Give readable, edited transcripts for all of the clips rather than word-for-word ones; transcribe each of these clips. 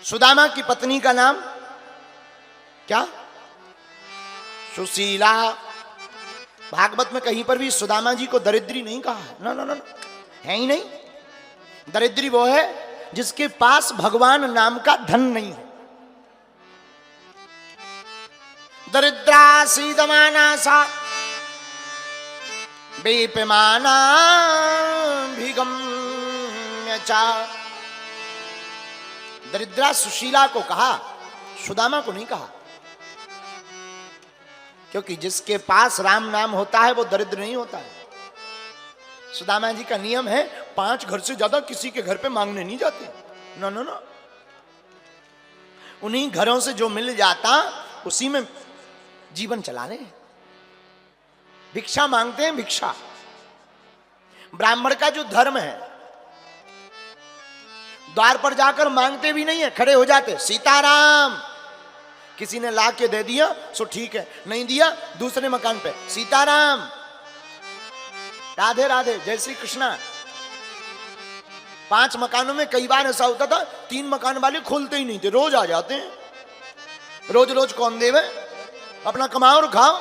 सुदामा की पत्नी का नाम क्या? सुशीला। भागवत में कहीं पर भी सुदामा जी को दरिद्री नहीं कहा है, ना ना ना, है ही नहीं। दरिद्री वो है जिसके पास भगवान नाम का धन नहीं है। दरिद्रा सीदमाना सा बेपमाना भिगम्य चा। दरिद्रा सुशीला को कहा, सुदामा को नहीं कहा, क्योंकि जिसके पास राम नाम होता है वो दरिद्र नहीं होता है। सुदामा जी का नियम है 5 घर से ज्यादा किसी के घर पे मांगने नहीं जाते, ना ना ना। उन्हीं घरों से जो मिल जाता उसी में जीवन चला रहे हैं। भिक्षा मांगते हैं, भिक्षा। ब्राह्मण का जो धर्म है, द्वार पर जाकर मांगते भी नहीं है, खड़े हो जाते, सीताराम। किसी ने ला के दे दिया सो ठीक है, नहीं दिया दूसरे मकान पे सीताराम, राधे राधे, जय श्री कृष्णा। 5 मकानों में कई बार ऐसा होता था 3 मकान वाले खोलते ही नहीं थे, रोज आ जाते हैं। रोज रोज कौन देवे, अपना कमाओ और खाओ।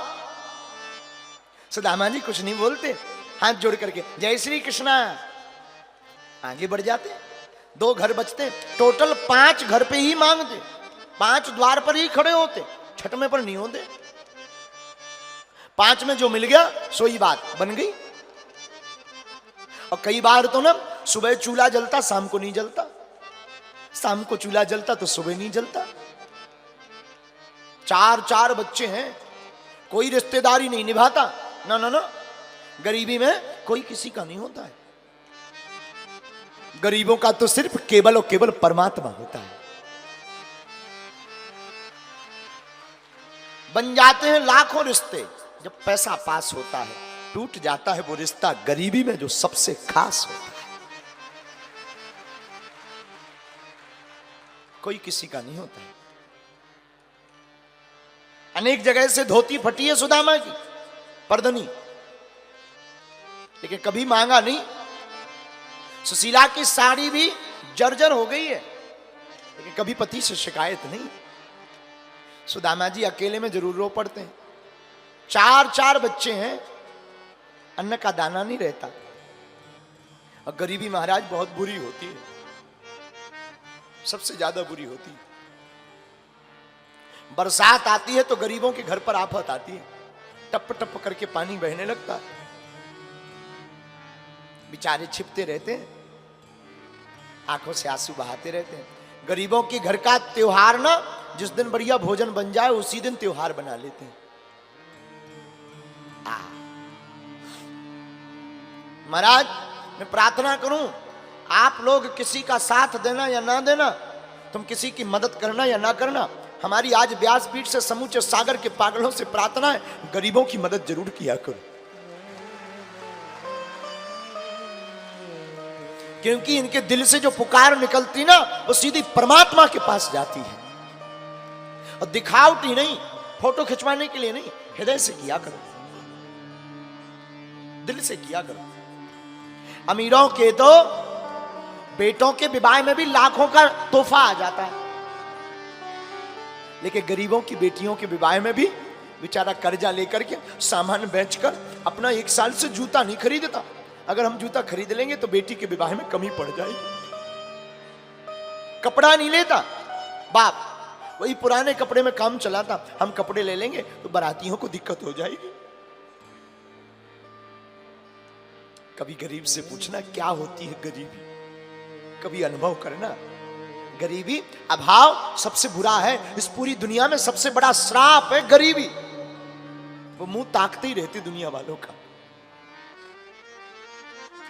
सुदामा जी कुछ नहीं बोलते, हाथ जोड़ करके जय श्री कृष्णा, आगे बढ़ जाते। 2 घर बचते, टोटल 5 घर पे ही मांगते, 5 द्वार पर ही खड़े होते, 6वें पर नहीं होते। 5 में जो मिल गया सो ही बात बन गई। और कई बार तो ना सुबह चूल्हा जलता शाम को नहीं जलता, शाम को चूल्हा जलता तो सुबह नहीं जलता। 4 बच्चे हैं, कोई रिश्तेदारी नहीं निभाता, ना ना ना। गरीबी में कोई किसी का नहीं होता है। गरीबों का तो सिर्फ केवल और केवल परमात्मा होता है। बन जाते हैं लाखों रिश्ते, जब पैसा पास होता है टूट जाता है वो रिश्ता गरीबी में जो सबसे खास होता है। कोई किसी का नहीं होता है। अनेक जगह से धोती फटी है सुदामा की, पर्दनी, लेकिन कभी मांगा नहीं। सुशीला की साड़ी भी जर्जर हो गई है, लेकिन कभी पति से शिकायत नहीं। सुदामा जी अकेले में जरूर रो पड़ते हैं। 4 बच्चे हैं, अन्न का दाना नहीं रहता। और गरीबी महाराज बहुत बुरी होती है, सबसे ज्यादा बुरी होती है। बरसात आती है तो गरीबों के घर पर आफत आती है, टप टप करके पानी बहने लगता है। बेचारे छिपते रहते हैं, आंखों से आंसू बहाते रहते हैं। गरीबों के घर का त्योहार ना, जिस दिन बढ़िया भोजन बन जाए उसी दिन त्योहार बना लेते हैं। महाराज मैं प्रार्थना करूं, आप लोग किसी का साथ देना या ना देना, तुम किसी की मदद करना या ना करना, हमारी आज व्यासपीठ से समूचे सागर के पागलों से प्रार्थना है, गरीबों की मदद जरूर किया करो। क्योंकि इनके दिल से जो पुकार निकलती ना वो सीधी परमात्मा के पास जाती है। और दिखावटी नहीं, फोटो खिंचवाने के लिए नहीं, हृदय से किया करो, दिल से किया करो। अमीरों के तो बेटों के विवाह में भी लाखों का तोहफा आ जाता है, लेकिन गरीबों की बेटियों के विवाह में भी बेचारा कर्जा लेकर के सामान बेचकर अपना 1 साल से जूता नहीं खरीदता। अगर हम जूता खरीद लेंगे तो बेटी के विवाह में कमी पड़ जाएगी। कपड़ा नहीं लेता बाप, वही पुराने कपड़े में काम चलाता, हम कपड़े ले लेंगे तो बारातियों को दिक्कत हो जाएगी। कभी गरीब से पूछना क्या होती है गरीबी, कभी अनुभव करना। गरीबी, अभाव सबसे बुरा है इस पूरी दुनिया में, सबसे बड़ा श्राप है गरीबी। वो मुंह ताकते ही रहते दुनिया वालों का,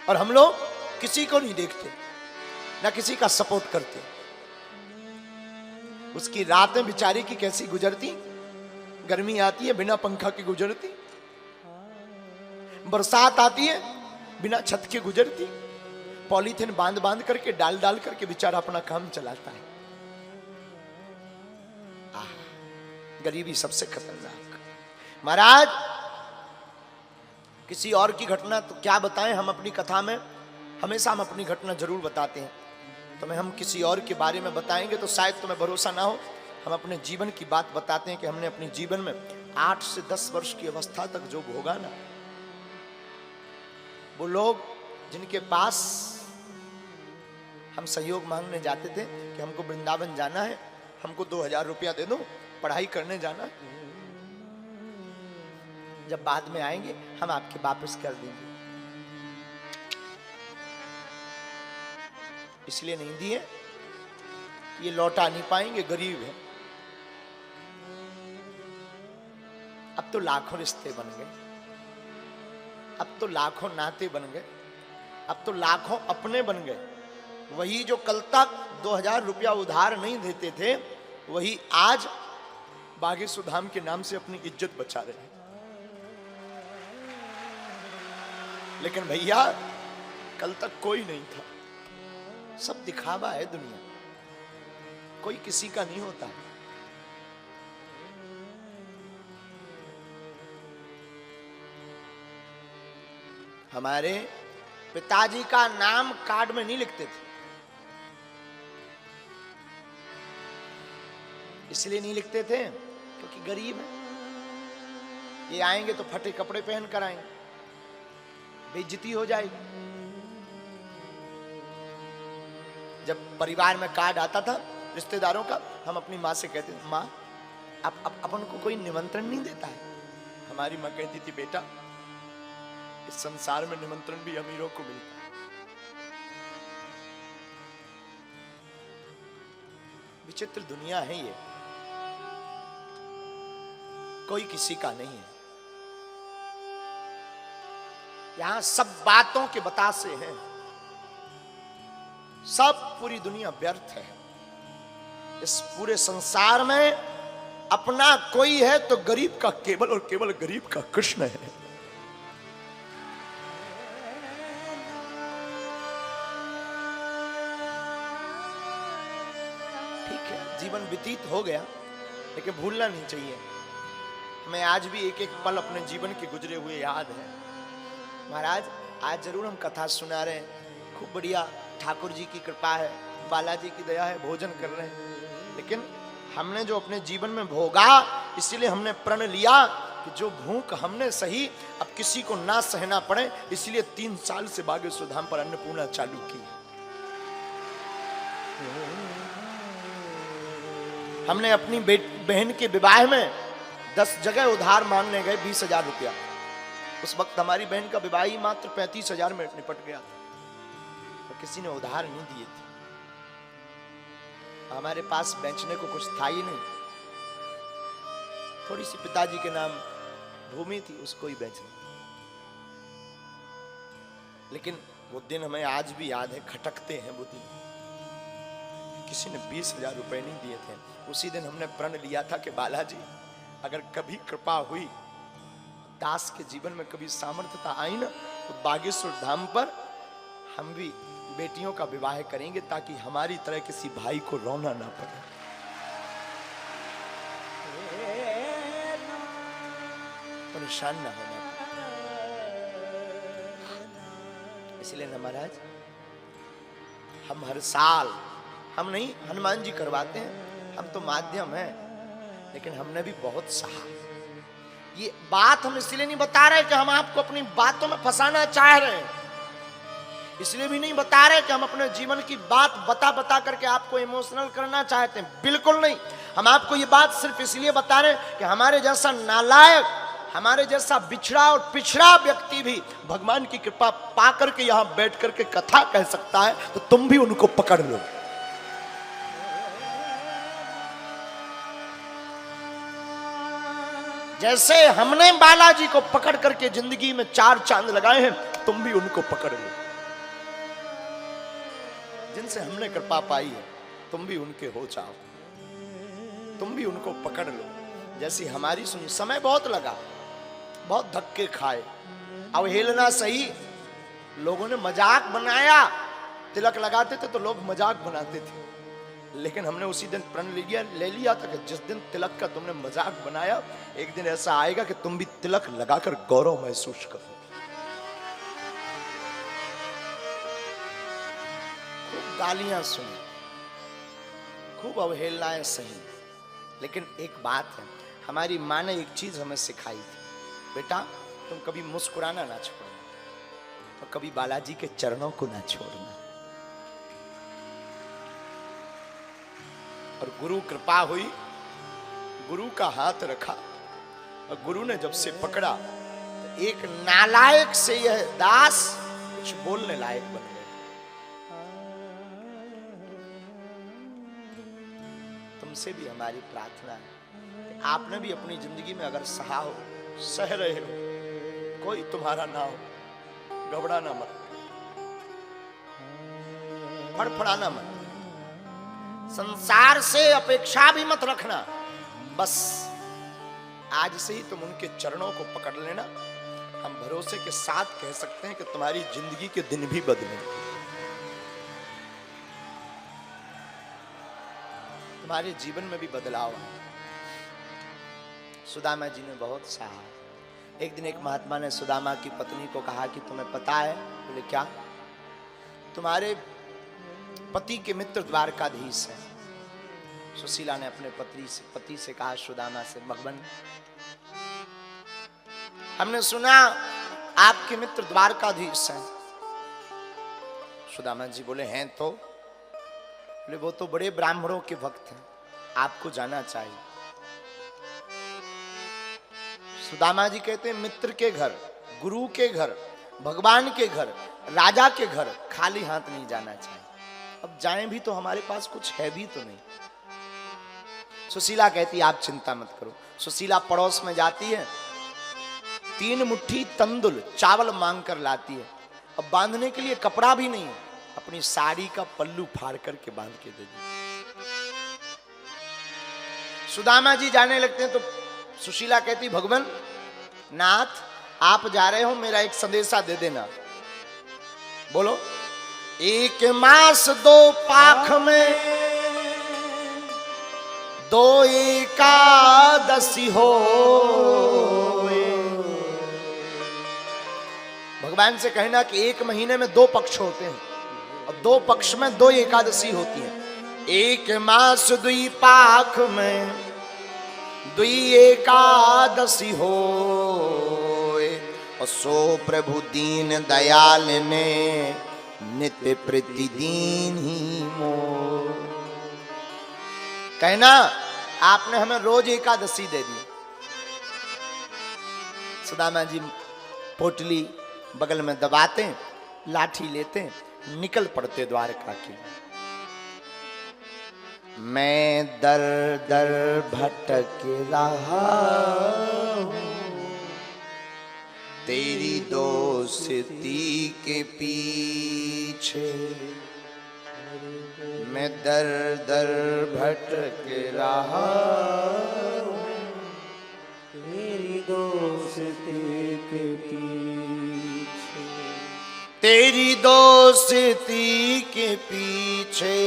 और हम लोग किसी को नहीं देखते, ना किसी का सपोर्ट करते। उसकी रातें बेचारी की कैसी गुजरती, गर्मी आती है बिना पंखा के गुजरती, बरसात आती है बिना छत के गुजरती, पॉलीथिन बांध बांध करके डाल डाल करके बेचारा अपना काम चलाता है। गरीबी सबसे खतरनाक। महाराज किसी और की घटना तो क्या बताएं, हम अपनी कथा में हमेशा हम अपनी घटना जरूर बताते हैं। तुम्हें हम किसी और के बारे में बताएंगे तो शायद तुम्हें भरोसा ना हो। हम अपने जीवन की बात बताते हैं कि हमने अपने जीवन में 8 से 10 वर्ष की अवस्था तक जो भोगा ना, वो लोग जिनके पास हम सहयोग मांगने जाते थे कि हमको वृंदावन जाना है, हमको 2000 रुपया दे दो, पढ़ाई करने जाना है, जब बाद में आएंगे हम आपके वापस कर देंगे, इसलिए नहीं दिए, ये लौटा नहीं पाएंगे, गरीब है। अब तो लाखों रिश्ते बन गए, अब तो लाखों नाते बन गए, अब तो लाखों अपने बन गए। वही जो कल तक 2000 रुपया उधार नहीं देते थे, वही आज बागेश्वर धाम के नाम से अपनी इज्जत बचा रहे हैं। लेकिन भैया कल तक कोई नहीं था, सब दिखावा है दुनिया, कोई किसी का नहीं होता। हमारे पिताजी का नाम कार्ड में नहीं लिखते थे, इसलिए नहीं लिखते थे क्योंकि गरीब है, ये आएंगे तो फटे कपड़े पहन कर आएंगे, बेइज्जती हो जाएगी। जब परिवार में कार्ड आता था रिश्तेदारों का, हम अपनी माँ से कहते थे, माँ अब अपन को कोई निमंत्रण नहीं देता है। हमारी माँ कहती थी, बेटा इस संसार में निमंत्रण भी अमीरों को मिलता है। विचित्र दुनिया है ये, कोई किसी का नहीं है। यहां सब बातों के बतासे हैं, सब पूरी दुनिया व्यर्थ है। इस पूरे संसार में अपना कोई है तो गरीब का केवल और केवल गरीब का कृष्ण है। ठीक है, जीवन व्यतीत हो गया, लेकिन भूलना नहीं चाहिए। हमें आज भी एक एक पल अपने जीवन के गुजरे हुए याद है। महाराज आज जरूर हम कथा सुना रहे हैं, खूब बढ़िया, ठाकुर जी की कृपा है, बालाजी की दया है, भोजन कर रहे हैं, लेकिन हमने जो अपने जीवन में भोगा, इसीलिए हमने प्रण लिया कि जो भूख हमने सही अब किसी को ना सहना पड़े, इसलिए 3 साल से बागेश्वर धाम पर अन्नपूर्णा चालू की। हमने अपनी बहन के विवाह में 10 जगह उधार मांगने गए 20,000 रुपया। उस वक्त हमारी बहन का विवाह ही मात्र 35,000 में निपट गया था, तो किसी ने उधार नहीं दिए थे। हमारे पास बेचने को कुछ था ही नहीं, थोड़ी सी पिताजी के नाम भूमि थी, उसको ही बेचना। लेकिन वो दिन हमें आज भी याद है, खटकते हैं वो दिन। किसी ने 20,000 रुपए नहीं दिए थे। उसी दिन हमने प्रण लिया था कि बालाजी अगर कभी कृपा हुई, दास के जीवन में कभी सामर्थ्यता आई ना, तो बागेश्वर धाम पर हम भी बेटियों का विवाह करेंगे, ताकि हमारी तरह किसी भाई को रोना ना पड़े। परेशान ना होना पड़े। इसलिए ना महाराज, हम हर साल, हम नहीं, हनुमान जी करवाते हैं, हम तो माध्यम हैं, लेकिन हमने भी बहुत सहा। ये बात हम इसलिए नहीं बता रहे कि हम आपको अपनी बातों में फंसाना चाह रहे हैं, इसलिए भी नहीं बता रहे कि हम अपने जीवन की बात बता बता करके आपको इमोशनल करना चाहते हैं, बिल्कुल नहीं। हम आपको ये बात सिर्फ इसलिए बता रहे हैं कि हमारे जैसा नालायक, हमारे जैसा बिछड़ा और पिछड़ा व्यक्ति भी भगवान की कृपा पा करके यहां बैठ करके कथा कह सकता है, तो तुम भी उनको पकड़ लो। जैसे हमने बालाजी को पकड़ करके जिंदगी में 4 चांद लगाए हैं, तुम भी उनको पकड़ लो। जिनसे हमने कृपा पाई है, तुम भी उनके हो जाओ, तुम भी उनको पकड़ लो। जैसी हमारी सुनी, समय बहुत लगा, बहुत धक्के खाए, अवहेलना सही, लोगों ने मजाक बनाया। तिलक लगाते थे तो लोग मजाक बनाते थे, लेकिन हमने उसी दिन प्रण ले लिया था कि जिस दिन तिलक का तुमने मजाक बनाया, एक दिन ऐसा आएगा कि तुम भी तिलक लगाकर गौरव महसूस करो। खूब गालियां सुनी, खूब अवहेलनाएं सही, लेकिन एक बात है, हमारी माँ ने एक चीज हमें सिखाई थी, बेटा तुम कभी मुस्कुराना ना छोड़ना और कभी बालाजी के चरणों को ना छोड़ना। और गुरु कृपा हुई, गुरु का हाथ रखा और गुरु ने जब से पकड़ा तो एक नालायक से यह दास कुछ बोलने लायक बन गए। तुमसे भी हमारी प्रार्थना है कि आपने भी अपनी जिंदगी में अगर सहा हो, सह रहे हो, कोई तुम्हारा ना हो, घबराना मत, फड़फड़ाना मत, संसार से अपेक्षा भी मत रखना, बस आज से ही तुम उनके चरणों को पकड़ लेना। हम भरोसे के साथ कह सकते हैं कि तुम्हारी जिंदगी के दिन भी बदलेंगे, तुम्हारे जीवन में भी बदलाव आए। सुदामा जी ने बहुत सहा। एक दिन एक महात्मा ने सुदामा की पत्नी को कहा कि तुम्हें पता है? बोले क्या? तुम्हारे पति के मित्र द्वारकाधीश हैं। सुशीला ने अपने पति से कहा सुदामा से, भगवान हमने सुना आपके मित्र द्वारकाधीश हैं। सुदामा जी बोले हैं तो? बोले वो तो बड़े ब्राह्मणों के भक्त हैं, आपको जाना चाहिए। सुदामा जी कहते हैं मित्र के घर, गुरु के घर, भगवान के घर, राजा के घर खाली हाथ नहीं जाना चाहिए। अब जाएं भी तो हमारे पास कुछ है भी तो नहीं। सुशीला कहती आप चिंता मत करो। सुशीला पड़ोस में जाती है, 3 मुट्ठी तंदुल चावल मांग कर लाती है। अब बांधने के लिए कपड़ा भी नहीं है, अपनी साड़ी का पल्लू फाड़ करके बांध के दे दी। सुदामा जी जाने लगते हैं तो सुशीला कहती भगवान नाथ आप जा रहे हो, मेरा एक संदेशा दे देना। बोलो। 1 मास 2 पाख में 2 एकादशी हो। भगवान से कहना कि 1 महीने में 2 पक्ष होते हैं और 2 पक्ष में 2 एकादशी होती है। 1 मास 2 पाख में 2 एकादशी हो। और सो प्रभु दीन दयाल ने नित्य प्रतिदिन ही मोर। कहना आपने हमें रोज एकादशी दे दी। सुदामा जी पोटली बगल में दबाते, लाठी लेते, निकल पड़ते द्वारका की। मैं दर दर भटक रहा हूं तेरी दोस्ती के पीछे। मैं दर दर भटक रहा हूं तेरी दोस्ती के पीछे। तेरी दोस्ती के पीछे,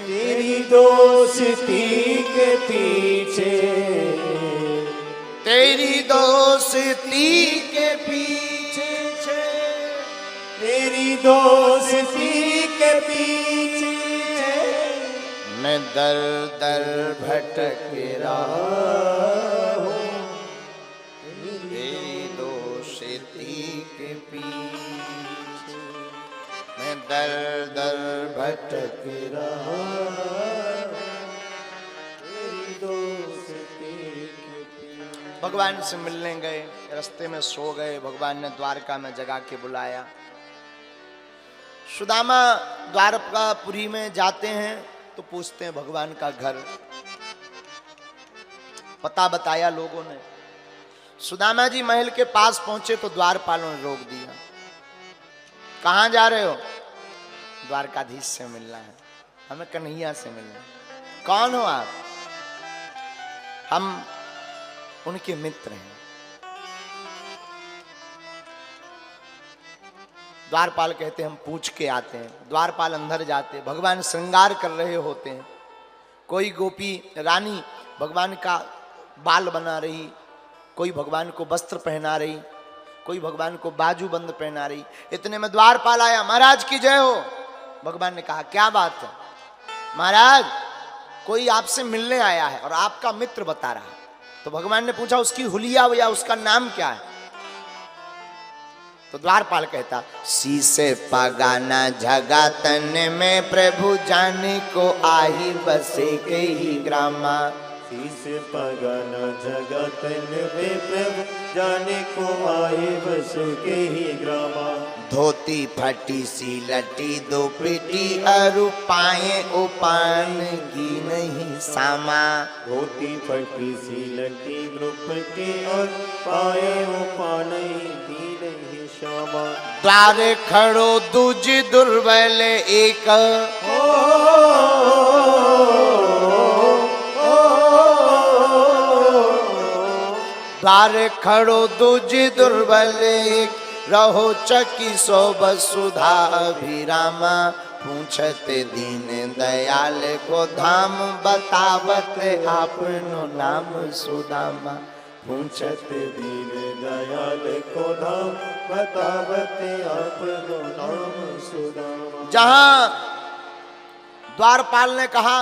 तेरी दोस्ती के पीछे, तेरी दोस्ती के पीछे, तेरी दोस्ती के पीछे मैं दर दर भटक रहा हूँ तेरी दोस्ती के पीछे। मैं दर दर भटक रहा भगवान से मिलने गए, रास्ते में सो गए। भगवान ने द्वारका में जगा के बुलाया। सुदामा द्वारकापुरी में जाते हैं तो पूछते हैं भगवान का घर, पता बताया लोगों ने। सुदामा जी महल के पास पहुंचे तो द्वारपालों ने रोक दिया। कहां जा रहे हो? द्वारकाधीश से मिलना है, हमें कन्हैया से मिलना है। कौन हो आप? हम उनके मित्र हैं। द्वारपाल कहते हैं हम पूछ के आते हैं। द्वारपाल अंदर जाते, भगवान श्रृंगार कर रहे होते हैं। कोई गोपी रानी भगवान का बाल बना रही, कोई भगवान को वस्त्र पहना रही, कोई भगवान को बाजू बंद पहना रही। इतने में द्वारपाल आया, महाराज की जय हो। भगवान ने कहा क्या बात है महाराज, कोई आपसे मिलने आया है और आपका मित्र बता रहा है। तो भगवान ने पूछा उसकी हुलिया या उसका नाम क्या है? तो द्वारपाल कहता शीसे पगाना जगतन में प्रभु जाने को आही बसे के ही ग्रामा। शीस पगन जगतन में प्रभु जाने को आए बस के ही ग्रामा। धोती फटी सी लटी दो पिटी अरु पाए उपान की नहीं सामा। धोती फटी सी लटी ग्रुप के और पाए उपाने की नहीं श्यामा। द्वारे खड़ो दूज दुर्बल एक, द्वार खड़ो दूज दुर्बल एक, रहो चकी सो वसुधा अभिरामा। पूछते दीन दयाल को धाम, बतावत आपनो नाम सुदामा। पूछते दीन दयाल को धाम, बतावत आपनो नाम सुदामा। जहां द्वारपाल ने कहा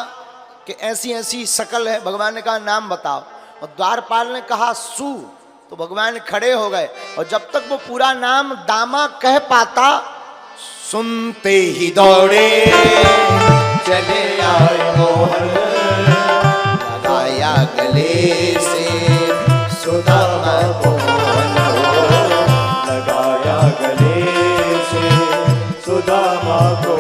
कि ऐसी ऐसी शकल है, भगवान ने कहा नाम बताओ, और द्वारपाल ने कहा सु, तो भगवान खड़े हो गए। और जब तक वो पूरा नाम दामा कह पाता, सुनते ही दौड़े चले आए मोहन, लगाया गले से सुदामा को मोहन, लगाया गले से सुदामा को।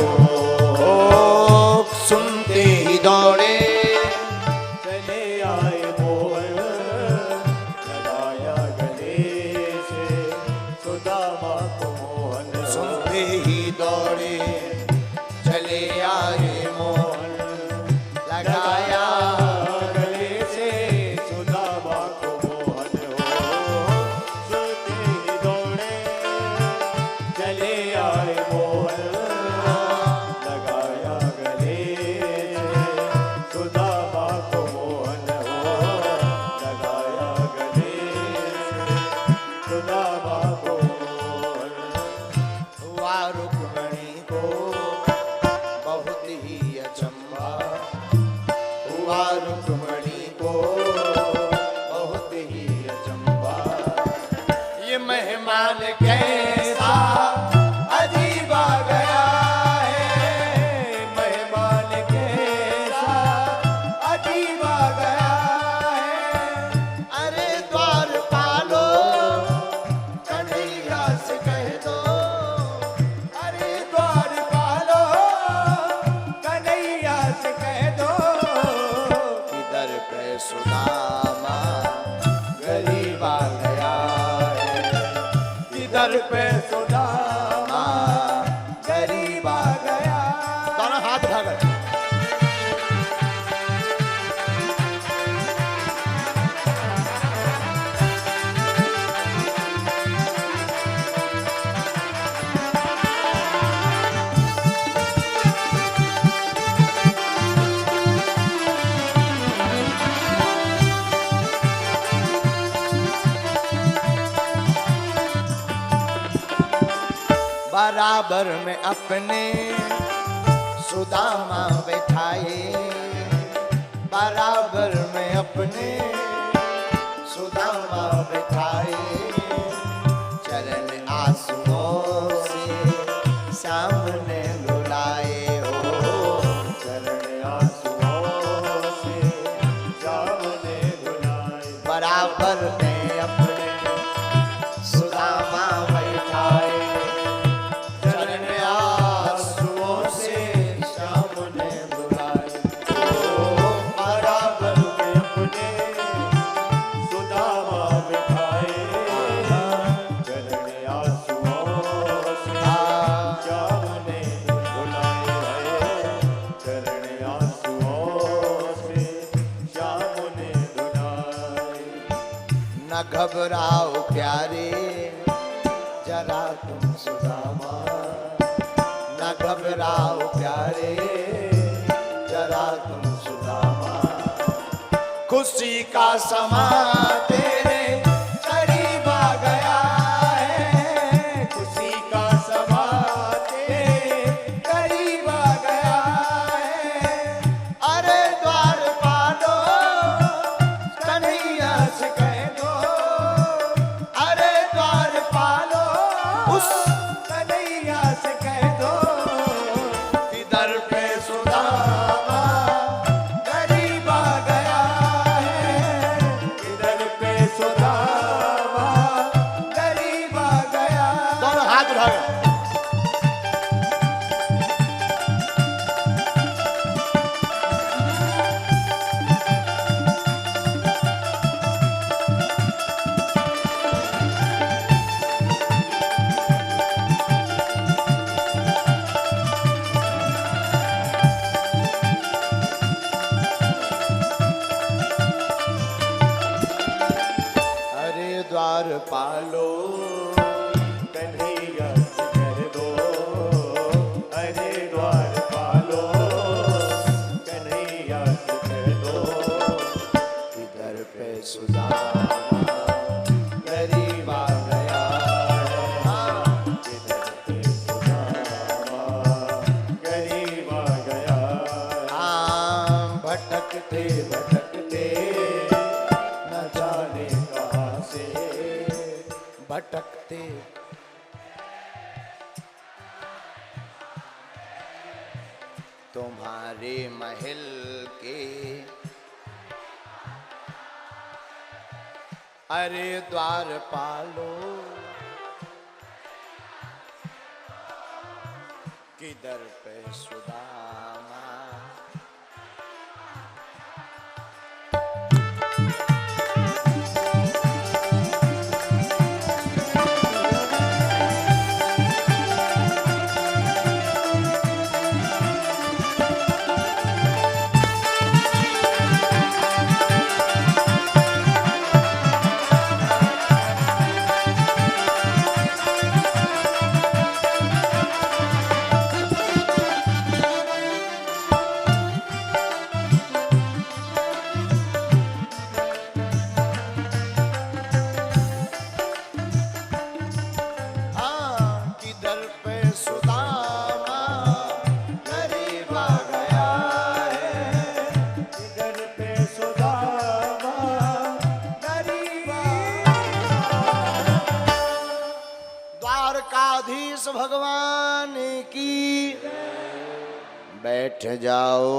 सुनते ही दौड़े चले आए मोहन, लगाया गले से सुदामा को मोहन। सुनते ही दौड़े चले आए मोहन, लगाया गले से सुदामा को मोहन हो। सुनते ही दौड़े चले आए मोहन, लगाया गले से सुदामा को मोहन हो। लगाया गले से सुदामा को मोहन। हुआ रुक्मणी को बहुत ही अचंभा, हुआ रुक्मणी को बहुत ही अचंभा। ये मेहमान कैसा अजीब आ गया है, मेहमान कैसा अजीब आ गया है। अरे द्वारपालो कन्हैया से कह दो, अरे द्वारपालो कन्हैया से कह दो, इधर पे सुदामा गरीब आ गया है, इधर पे सुदामा गरीब आ गया। दोनों हाथ उठा कर बराबर में अपने सुदामा बैठाए, बराबर में अपने सुदामा बैठाए। चरण आंसुओं से सामने लुलाए हो, चरण आंसुओं से सामने बुलाए। बराबर में अपने सुदामा बैठाए। चरण आंसुओं से सामने बुलाए, बराबर में अपने सुदामा बिठाए। चरण आंसुओं से सामने बुलाए। चरण आंसुओं से सामने बुलाए। न घबराओ प्यारे जरा तुम सुदामा, न घबराओ प्यारे जरा तुम सुदामा। खुशी का समा तेरे करीब आ गया है, खुशी का समा तेरे करीब तुम्हारे महल के अरे द्वारपालो किधर पे सुदामा। द्वारकाधीश भगवान की बैठ जाओ।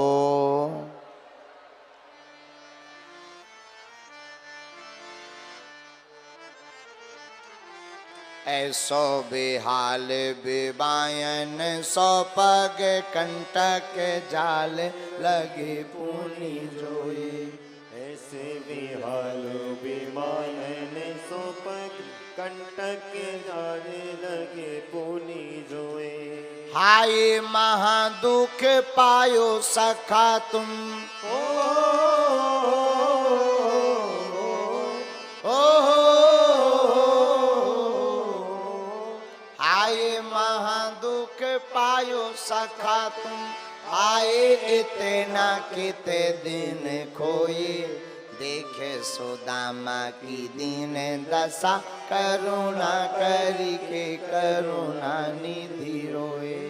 ऐसो बेहाल बेबायन सौ पग कंटक जाल लगे पूनी जोए। ऐसे बेहाल बेमायन सो पग कंटक जाने लगे पूनी जोए। हाय महादुख पायो सखा तुम हाय महादुख पायो सखा तुम आए इतना किते दिन खोए। देखे सुदामा की दीन दशा करुणा करके करुणा निधि रोए।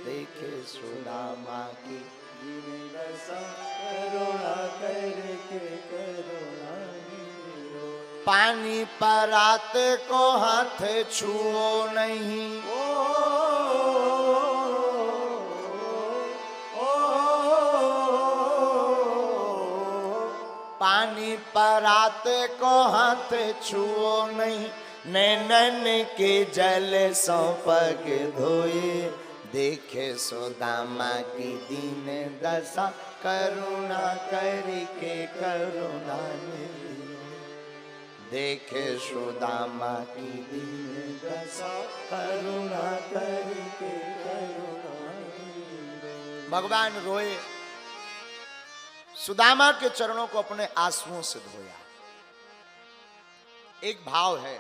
देखे सुदामा की दीन दशा करुणा करके करुणा निधि रोए। पानी परात को हाथ छुओ नहीं पानी परात को हाथ छुओ नहीं। नैनन के जल सौ पग धोए। देखे सुदामा की दीन दशा करुणा करके करुणा निधि। देखे सुदामा की दीन दशा करुणा करके करुणा निधि। भगवान रोए, सुदामा के चरणों को अपने आंसुओं से धोया। एक भाव है,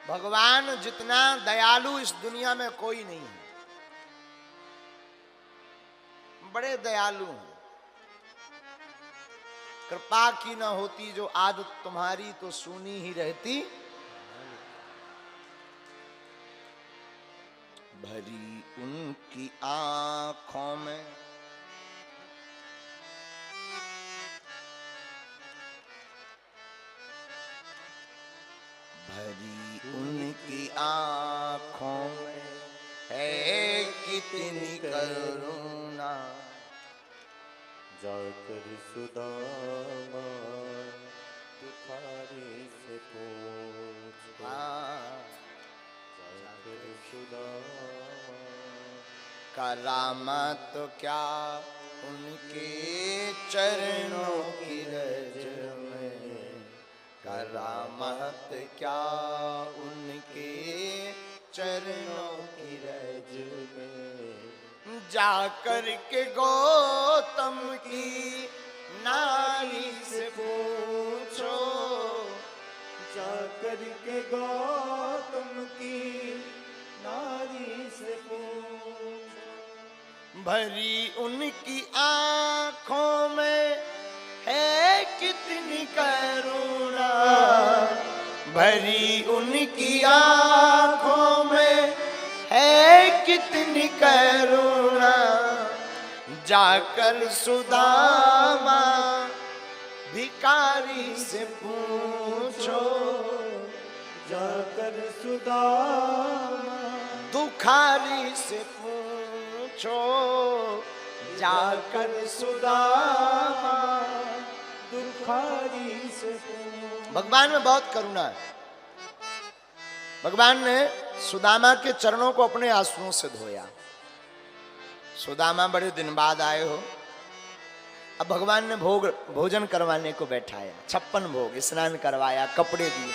भगवान जितना दयालु इस दुनिया में कोई नहीं है। बड़े दयालु हैं। कृपा की न होती जो आदत तुम्हारी तो सुनी ही रहती। भरी उनकी आंखों में भरी उनकी आंखों में है कितनी करुणा। जाकर सुदामा तुखारे से पूछ। जाकर सुदामा करामत तो क्या उनके चरणों की रज में। करामत क्या उनके चरणों की रज में। जाकर के गौतम की नारी से पूछो। जाकर के गौतम की नारी से पूछो। भरी उनकी आंखों में है कितनी करुणा। भरी उनकी आंखों में है कितनी करुणा। जाकर सुदामा भिखारी से पूछो। जाकर सुदामा दुखारी से पूछो जाकर सुदामा, दुखारी से भगवान में बहुत करुणा है। भगवान ने सुदामा के चरणों को अपने आंसुओं से धोया। सुदामा बड़े दिन बाद आए हो, अब भगवान ने भोजन करवाने को बैठाया, 56 भोग, स्नान करवाया, कपड़े दिए,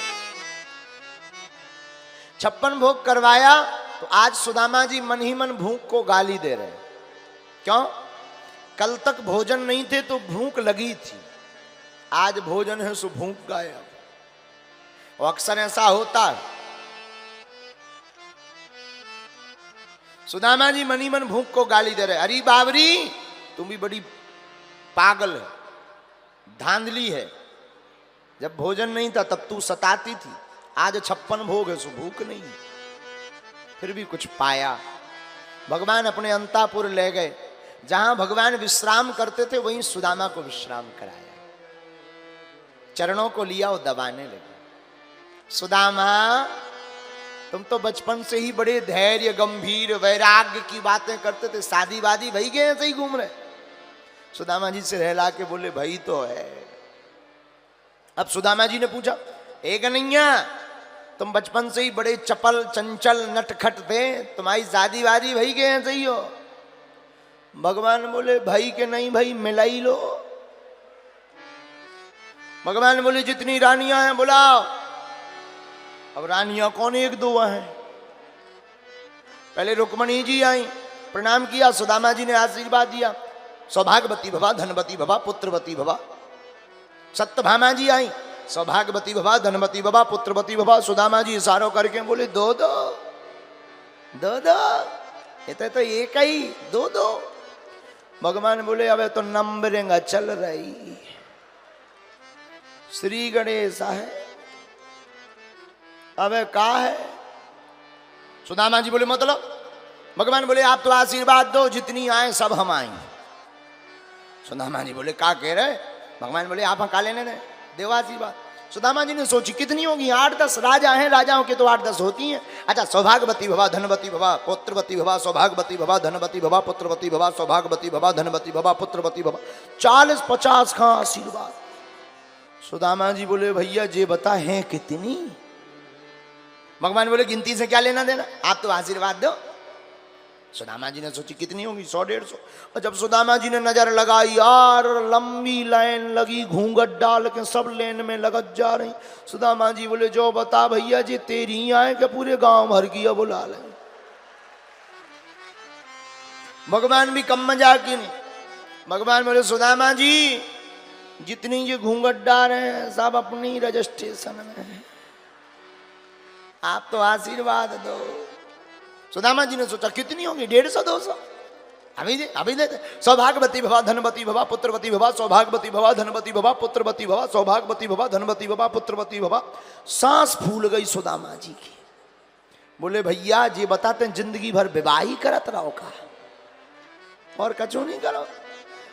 56 भोग करवाया। तो आज सुदामा जी मन ही मन भूख को गाली दे रहे। क्यों? कल तक भोजन नहीं थे तो भूख लगी थी, आज भोजन है सो भूख गायब। और अक्सर ऐसा होता है। सुदामा जी मन ही मन भूख को गाली दे रहे। अरे बाबरी, तुम भी बड़ी पागल है, धांधली है। जब भोजन नहीं था तब तू सताती थी, आज 56 भोग है सो भूख नहीं, फिर भी कुछ पाया। भगवान अपने अंतापुर ले गए, जहां भगवान विश्राम करते थे वहीं सुदामा को विश्राम कराया। चरणों को लिया और दबाने लगे। सुदामा, तुम तो बचपन से ही बड़े धैर्य, गंभीर, वैराग्य की बातें करते थे, शादी वादी भई गए ऐसे ही घूम रहे। सुदामा जी से रहला के बोले भाई तो है। अब सुदामा जी ने पूछा, ए कन्हैया, तुम बचपन से ही बड़े चपल, चंचल, नटखट थे, तुम्हारी शादी वादी भई गए ऐसे ही हो? भगवान बोले भाई के नहीं भाई, मिलाई लो। भगवान बोले जितनी रानियां हैं बुलाओ। अब रानियां कौन, एक दो हैं। पहले रुक्मणी जी आई, प्रणाम किया, सुदामा जी ने आशीर्वाद दिया, सौभाग्यवती भवा, धनवती भवा, पुत्रवती भवा। सत्यभामा जी आई, सौभाग्यवती भवा, धनवती भवा, पुत्रवती भवा। सुदामा जी इशारों करके बोले दो दो दो दो, ये तो एक ही, दो दो। भगवान बोले अब तो नंबरिंग चल रही। श्री गणेश है, अब का है? सुदामा जी बोले मतलब? भगवान बोले आप तो आशीर्वाद दो, जितनी आए सब हम आए। सुदामा जी बोले का कह रहे? भगवान बोले आप हका लेने दे, देव आशीर्वाद। सुदामा जी ने सोची कितनी होगी, 8-10 राजा हैं, राजाओं के तो 8-10 होती हैं। अच्छा, सौभाग्यवती भवा, धनवती भवा, पुत्रवती भवा, सौभाग्यवती भवा, धनवती भवा, पुत्रवती भवा, सौभाग्यवती भवा, धनवती भवा, पुत्रवती भवा। 40-50 का आशीर्वाद। सुदामा जी बोले भैया जे बता है कितनी? भगवान बोले गिनती से क्या लेना देना, आप तो आशीर्वाद दो। सुदामा जी ने सोची कितनी होगी, 100-150। और जब सुदामा जी ने नजर लगाई, यार लंबी लाइन लगी, घूंघट डाल के सब लेन में लगत जा रही। सुदामा जी बोले जो बता भैया जी, तेरी आए के पूरे गांव भर की बुला ले। भगवान भी कम मजाक की नहीं। भगवान बोले सुदामा जी, जितनी ये घूंघट डाल रहे हैं सब अपनी रजिस्ट्रेशन में है, आप तो आशीर्वाद दो। सुदामा जी ने सोचा कितनी होगी, 150-200, अभी दे। सौभाग्यवती भवा, धनवती भवा, पुत्रवती भवा, सौभाग्यवती भवा, धनवती भवा, पुत्रवती भवा, सौभाग्यवती भवा, धनवती भवा, पुत्रवती भवा। सांस फूल गई सुदामा जी की। बोले भैया जी बताते हैं जिंदगी भर विवाह ही करत रहो का, और कचू नहीं करो।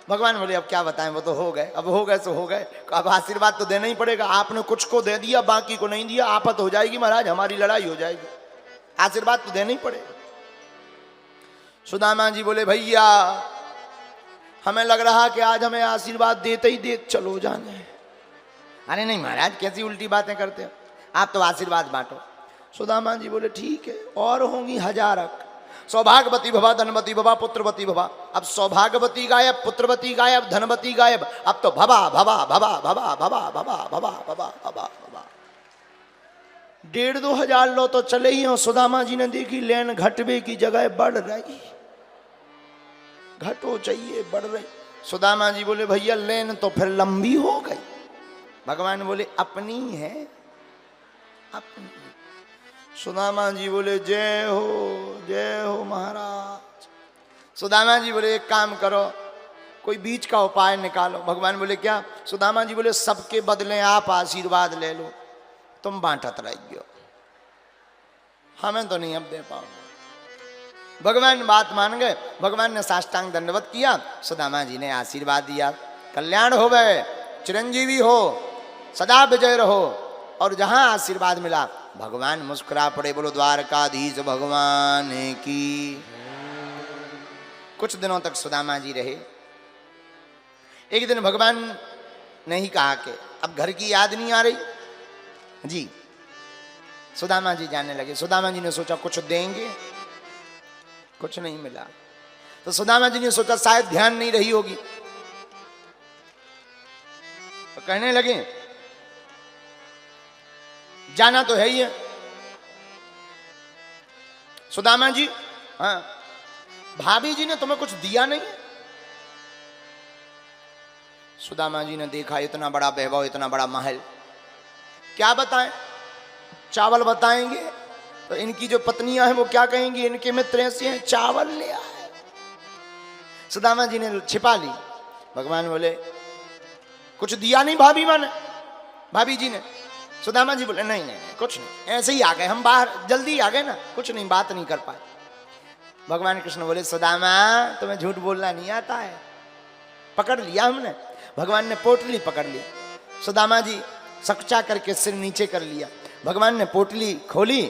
भगवान बोले अब क्या बताएं, वो तो हो गए, अब हो गए सो हो गए, अब आशीर्वाद तो देना ही पड़ेगा। आपने कुछ को दे दिया, बाकी को नहीं दिया, आफत हो जाएगी महाराज, हमारी लड़ाई हो जाएगी, आशीर्वाद तो देना ही पड़ेगा। सुदामा जी बोले भैया हमें लग रहा कि आज हमें आशीर्वाद देते ही देते चलो जाने। अरे नहीं महाराज, कैसी उल्टी बातें करते हो, आप तो आशीर्वाद बांटो। सुदामा जी बोले ठीक है, और होंगी 1000। सौभाग्यवती भवा, धनवती भवा, पुत्रवती भवा। अब सौभाग्यवती गायब, पुत्रवती गायब, धनवती गायब, अब तो भवा भवा भवा भवा भवा भवा भवा भवा भवा भवा। 1,500-2 हजार लो तो चले ही हो। सुदामा जी ने देखी लेन घटवे की जगह बढ़ रही, घटो चाहिए बढ़ रही। सुदामा जी बोले भैया लेन तो फिर लंबी हो गई। भगवान बोले अपनी है, अपनी। सुदामा जी बोले जय हो महाराज। सुदामा जी बोले एक काम करो, कोई बीच का उपाय निकालो। भगवान बोले क्या? सुदामा जी बोले सबके बदले आप आशीर्वाद ले लो, तुम बांटत रहियो, हमें तो नहीं अब दे पाओगे। भगवान बात मान गए। भगवान ने साष्टांग दंडवत किया, सुदामा जी ने आशीर्वाद दिया, कल्याण हो गए, चिरंजीवी हो, सदा विजय रहो। और जहां आशीर्वाद मिला भगवान मुस्कुरा पड़े। बोलो द्वारकाधीश भगवान की। कुछ दिनों तक सुदामा जी रहे। एक दिन भगवान ने ही कहा कि अब घर की याद नहीं आ रही जी। सुदामा जी जाने लगे। सुदामा जी ने सोचा कुछ देंगे, कुछ नहीं मिला। तो सुदामा जी ने सोचा शायद ध्यान नहीं रही होगी, तो कहने लगे जाना तो है ही है। सुदामा जी, हाँ, भाभी जी ने तुम्हें कुछ दिया नहीं है? सुदामा जी ने देखा इतना बड़ा वैभव, इतना बड़ा महल, क्या बताएं? चावल बताएंगे तो इनकी जो पत्नियां हैं वो क्या कहेंगी, इनके मित्र ऐसे हैं, चावल ले आए। सुदामा जी ने छिपा ली। भगवान बोले कुछ दिया नहीं भाभी जी ने? सुदामा जी बोले नहीं नहीं कुछ नहीं, ऐसे ही आ गए हम, बाहर जल्दी आ गए ना, कुछ नहीं, बात नहीं कर पाए। भगवान कृष्ण बोले सुदामा तुम्हें झूठ बोलना नहीं आता है, पकड़ लिया हमने। भगवान ने पोटली पकड़ ली। सुदामा जी सकचा करके सिर नीचे कर लिया। भगवान ने पोटली खोली।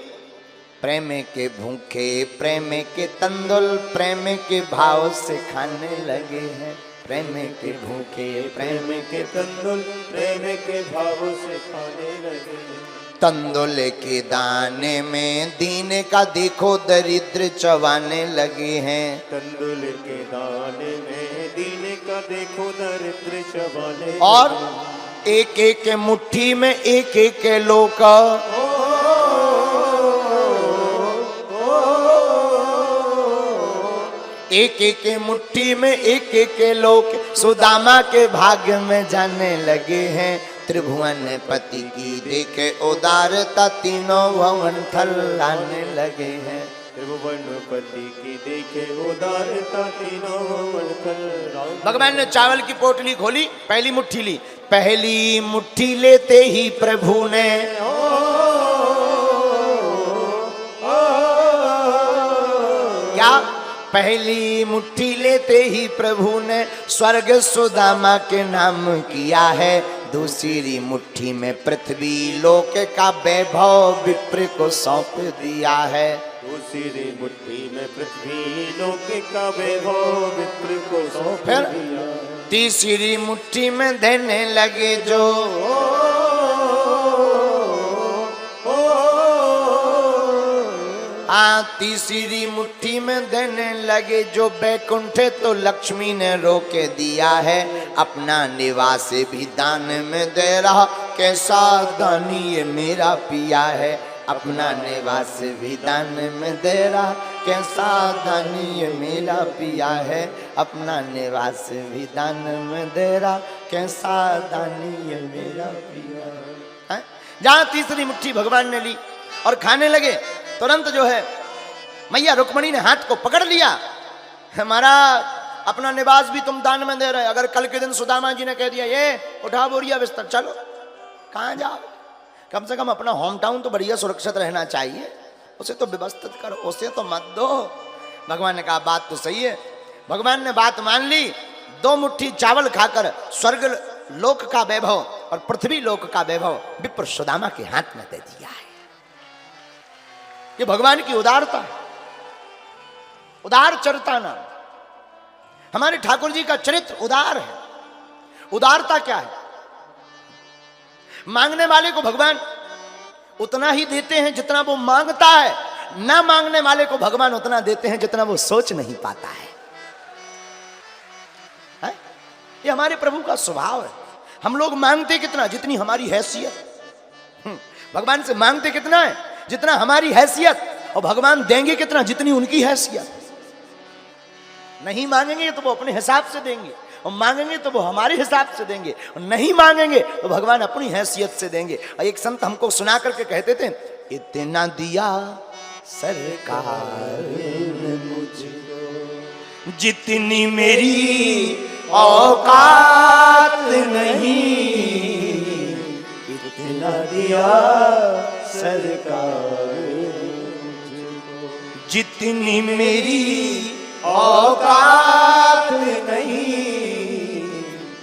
प्रेम के भूखे प्रेम के तंदुल प्रेम के भाव से खाने लगे हैं। प्रेम के भूखे प्रेम के तंदुल प्रेम के भाव से खाने लगे। तंदुल के दाने में दीन का देखो दरिद्र चबाने लगे हैं। तंदुल के दाने में दीन का देखो दरिद्र चबाने। और एक एक मुट्ठी में एक एक लोक, एक एक मुट्ठी में एक एक लोक सुदामा के भाग्य में जाने लगे हैं। त्रिभुवन पति की देखे उदारता तीनों भवन थलाने लगे हैं। त्रिभुवन पति की देखे उदारता तीनों भवन थलाने। भगवान ने चावल की पोटली खोली, पहली मुट्ठी ली। पहली मुट्ठी लेते ही प्रभु ने क्या, पहली मुट्ठी लेते ही प्रभु ने स्वर्ग सुदामा के नाम किया है। दूसरी मुट्ठी में पृथ्वी लोक का वैभव विप्र को सौंप दिया है। दूसरी मुट्ठी में पृथ्वी लोक का वैभव विप्र को सौंप फिर दिया। तीसरी मुट्ठी में देने लगे जो तीसरी मुट्ठी में देने लगे जो बैकुंठ तो लक्ष्मी ने रोके दिया है। अपना निवास भी दान में दे रहा, कैसा दानी ये मेरा पिया है। अपना निवास भी दान में दे रहा, कैसा दानी ये मेरा पिया है। अपना निवास भी दान में दे रहा, कैसा दानी ये मेरा पिया है। जहां तीसरी मुट्ठी भगवान ने ली और खाने लगे, तुरंत जो है मैया रुक्मणी ने हाथ को पकड़ लिया। हमारा अपना निवास भी तुम दान में दे रहे। अगर कल के दिन सुदामा जी ने कह दिया ये उठा बोरिया बिस्तर चलो, कहाँ जाओ? कम से कम अपना होम टाउन तो बढ़िया सुरक्षित रहना चाहिए, उसे तो व्यवस्थित करो, उसे तो मत दो। भगवान ने कहा बात तो सही है। भगवान ने बात मान ली। 2 मुट्ठी चावल खाकर स्वर्ग लोक का वैभव और पृथ्वी लोक का वैभव विप्र सुदामा के हाथ में दे दिया है। ये भगवान की उदारता है, उदार चरिता नाम। हमारे ठाकुर जी का चरित्र उदार है। उदारता क्या है? मांगने वाले को भगवान उतना ही देते हैं जितना वो मांगता है, ना मांगने वाले को भगवान उतना देते हैं जितना वो सोच नहीं पाता है। ये हमारे प्रभु का स्वभाव है। हम लोग मांगते कितना? जितनी हमारी हैसियत। भगवान से मांगते कितना है? जितना हमारी हैसियत। और भगवान देंगे कितना? जितनी उनकी हैसियत। नहीं मांगेंगे तो वो अपने हिसाब से देंगे, और मांगेंगे तो वो हमारे हिसाब से देंगे, और नहीं मांगेंगे तो भगवान अपनी हैसियत से देंगे। और एक संत हमको सुना करके कहते थे, इतना दिया सरकार ने मुझको जितनी मेरी औकात नहीं। इतना दिया सरकार जितनी मेरी औकात नहीं।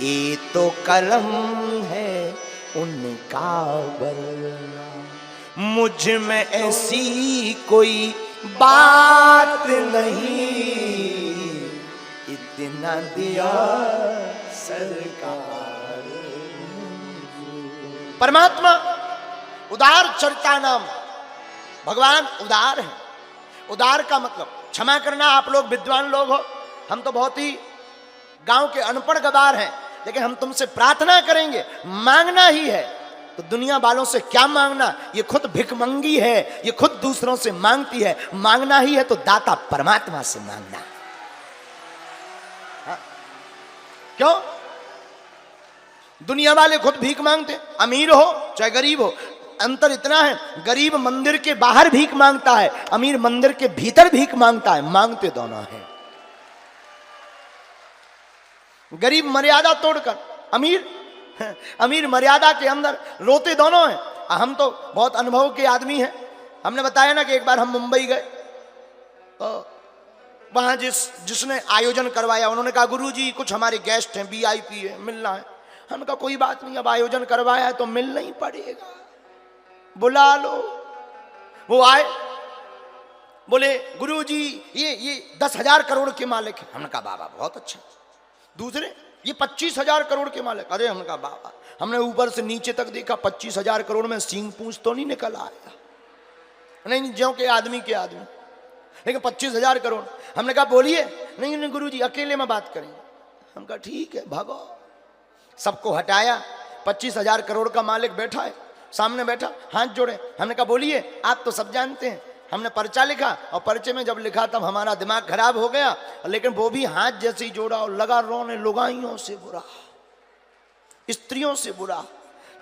ये तो करम है उनका वरना। मुझ में ऐसी कोई बात नहीं, इतना दिया सरकार। परमात्मा उदार चरिता नाम, भगवान उदार है। उदार का मतलब, क्षमा करना आप लोग विद्वान लोग हो, हम तो बहुत ही गांव के अनपढ़ गवार हैं, लेकिन हम तुमसे प्रार्थना करेंगे, मांगना ही है तो दुनिया वालों से क्या मांगना, ये खुद भिखमंगी है, ये खुद दूसरों से मांगती है, मांगना ही है तो दाता परमात्मा से मांगना। हाँ? क्यों? दुनिया वाले खुद भीख मांगते, अमीर हो चाहे गरीब हो, अंतर इतना है, गरीब मंदिर के बाहर भीख मांगता है, अमीर मंदिर के भीतर भीख मांगता है, मांगते दोनों हैं। गरीब मर्यादा तोड़कर, अमीर मर्यादा के अंदर, रोते दोनों हैं। हम तो बहुत अनुभव के आदमी हैं, हमने बताया ना कि एक बार हम मुंबई गए तो वहां जिसने आयोजन करवाया उन्होंने कहा गुरुजी कुछ हमारे गेस्ट हैं, वीआईपी है, मिलना है। हमने कहा कोई बात नहीं, अब आयोजन करवाया है तो मिलना ही पड़ेगा, बुला लो। वो आए, बोले गुरुजी ये 10,000 करोड़ के मालिक है। हमने कहा बाबा बहुत अच्छा। दूसरे ये 25,000 करोड़ के मालिक। अरे हमने कहा बाबा, हमने ऊपर से नीचे तक देखा, 25,000 करोड़ में सींग पूंछ तो नहीं निकल आया, नहीं ज्यों के आदमी के आदमी, लेकिन 25,000 करोड़। हमने कहा बोलिए। नहीं गुरुजी अकेले में बात करेंगे। हम कहा ठीक है भागो। सबको हटाया, 25,000 करोड़ का मालिक बैठा है, सामने बैठा, हाथ जोड़े। हमने कहा बोलिए, आप तो सब जानते हैं। हमने पर्चा लिखा और पर्चे में जब लिखा तब हमारा दिमाग खराब हो गया, लेकिन वो भी हाथ जैसे ही जोड़ा और लगा रोने, लुगाइयों से बुरा, स्त्रियों से बुरा।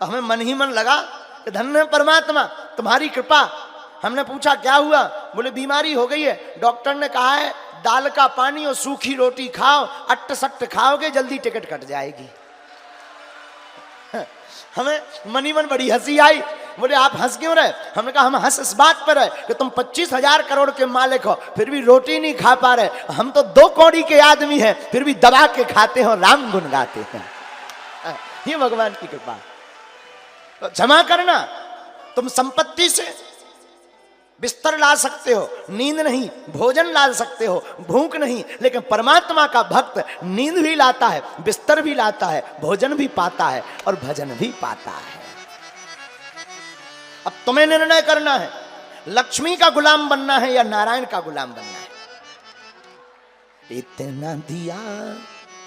हमें मन ही मन लगा कि धन्य परमात्मा तुम्हारी कृपा। हमने पूछा क्या हुआ? बोले बीमारी हो गई है, डॉक्टर ने कहा है दाल का पानी और सूखी रोटी खाओ, अट्ट सट्ट खाओगे जल्दी टिकट कट जाएगी। हमें मनी मन बड़ी हंसी आई। बोले आप हंस क्यों रहे? हमने कहा हम हंस इस बात पर है कि तुम 25,000 करोड़ के मालिक हो, फिर भी रोटी नहीं खा पा रहे। हम तो 2 कौड़ी के आदमी हैं, फिर भी दबा के खाते हो, राम गुन गाते हैं। ये भगवान की कृपा। तो क्षमा करना, तुम संपत्ति से बिस्तर ला सकते हो, नींद नहीं, भोजन ला सकते हो, भूख नहीं, लेकिन परमात्मा का भक्त नींद भी लाता है, बिस्तर भी लाता है, भोजन भी पाता है और भजन भी पाता है। अब तुम्हें निर्णय करना है, लक्ष्मी का गुलाम बनना है या नारायण का गुलाम बनना है। इतना दिया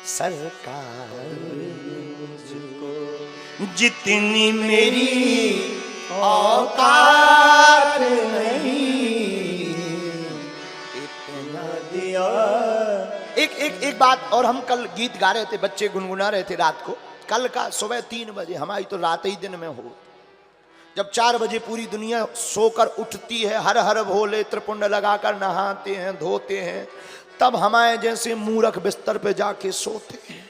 सरकार मुझको, जितनी मेरी औकात नहीं, इतना दिया। एक बात और, हम कल गीत गा रहे थे, बच्चे गुनगुना रहे थे रात को। कल का सुबह 3 बजे, हमारी तो रात ही दिन में हो, जब 4 बजे पूरी दुनिया सोकर उठती है, हर हर भोले त्रिपुंड लगाकर नहाते हैं, धोते हैं, तब हमारे जैसे मूर्ख बिस्तर पे जाके सोते हैं।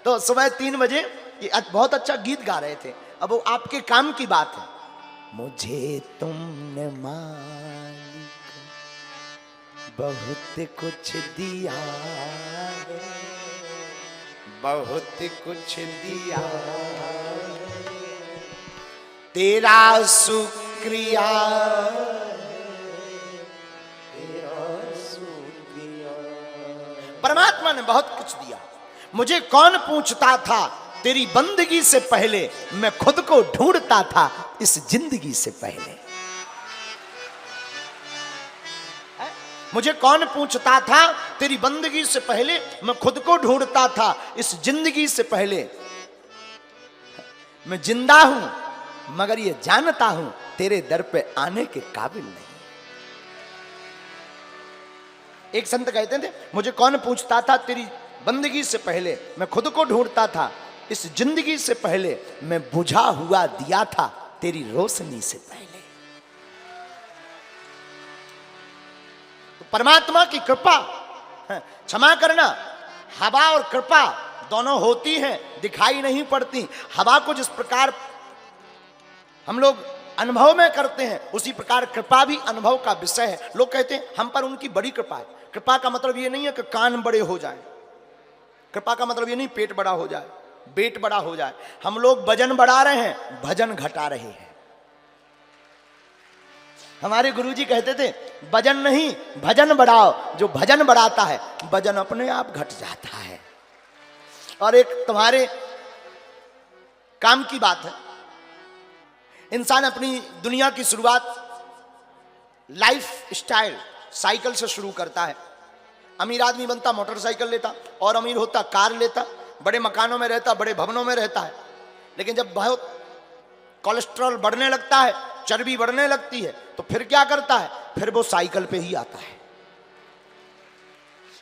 तो सुबह 3 बजे ये बहुत अच्छा गीत गा रहे थे। अब वो आपके काम की बात है। मुझे तुमने मालिक बहुत कुछ दिया है, बहुत कुछ दिया, तेरा शुक्रिया, तेरा शुक्रिया। परमात्मा ने बहुत कुछ दिया। मुझे कौन पूछता था तेरी बंदगी से पहले, मैं खुद को ढूंढता था इस जिंदगी से पहले। मुझे कौन पूछता था तेरी बंदगी से पहले, मैं खुद को ढूंढता था इस जिंदगी से पहले। मैं जिंदा हूं मगर ये जानता हूं तेरे दर पे आने के काबिल नहीं। एक संत कहते थे, मुझे कौन पूछता था तेरी बंदगी से पहले, मैं खुद को ढूंढता था इस जिंदगी से पहले, मैं बुझा हुआ दिया था तेरी रोशनी से पहले। तो परमात्मा की कृपा, क्षमा करना, हवा और कृपा दोनों होती हैं, दिखाई नहीं पड़ती। हवा को जिस प्रकार हम लोग अनुभव में करते हैं, उसी प्रकार कृपा भी अनुभव का विषय है। लोग कहते हैं हम पर उनकी बड़ी कृपा है। कृपा का मतलब ये नहीं है कि कान बड़े हो जाए, कृपा का मतलब ये नहीं पेट बड़ा हो जाए, वेट बड़ा हो जाए। हम लोग वजन बढ़ा रहे हैं, भजन घटा रहे हैं। हमारे गुरुजी कहते थे वजन नहीं भजन बढ़ाओ, जो भजन बढ़ाता है वजन अपने आप घट जाता है। और एक तुम्हारे काम की बात है, इंसान अपनी दुनिया की शुरुआत लाइफ स्टाइल साइकिल से शुरू करता है। अमीर आदमी बनता मोटरसाइकिल लेता, और अमीर होता कार लेता, बड़े मकानों में रहता, बड़े भवनों में रहता है। लेकिन जब बहुत कोलेस्ट्रॉल बढ़ने लगता है, चर्बी बढ़ने लगती है, तो फिर क्या करता है? फिर वो साइकिल पे ही आता है।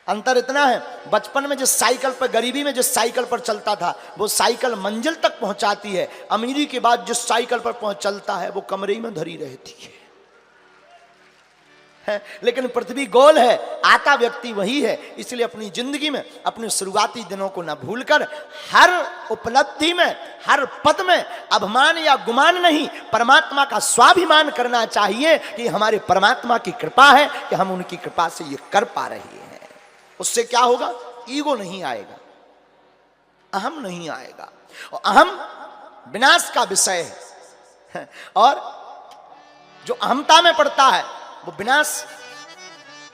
अंतर इतना है, बचपन में जिस साइकिल पर, गरीबी में जिस साइकिल पर चलता था, वो साइकिल मंजिल तक पहुंचाती है। अमीरी के बाद जिस साइकिल पर पहुंच चलता है वो कमरे में धरी रहती है। लेकिन पृथ्वी गोल है, आता व्यक्ति वही है। इसलिए अपनी जिंदगी में अपने शुरुआती दिनों को न भूलकर हर उपलब्धि में, हर पद में अभिमान या गुमान नहीं, परमात्मा का स्वाभिमान करना चाहिए कि हमारे परमात्मा की कृपा है कि हम उनकी कृपा से ये कर पा रहे हैं। उससे क्या होगा? ईगो नहीं आएगा, अहम नहीं आएगा। और अहम विनाश का विषय है, और जो अहमता में पड़ता है वो विनाश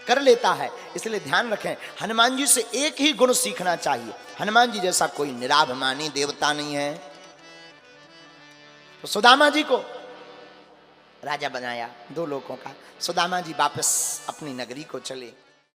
कर लेता है। इसलिए ध्यान रखें, हनुमान जी से एक ही गुण सीखना चाहिए। हनुमान जी जैसा कोई निराभिमानी देवता नहीं है। तो सुदामा जी को राजा बनाया 2 लोगों का। सुदामा जी वापस अपनी नगरी को चले।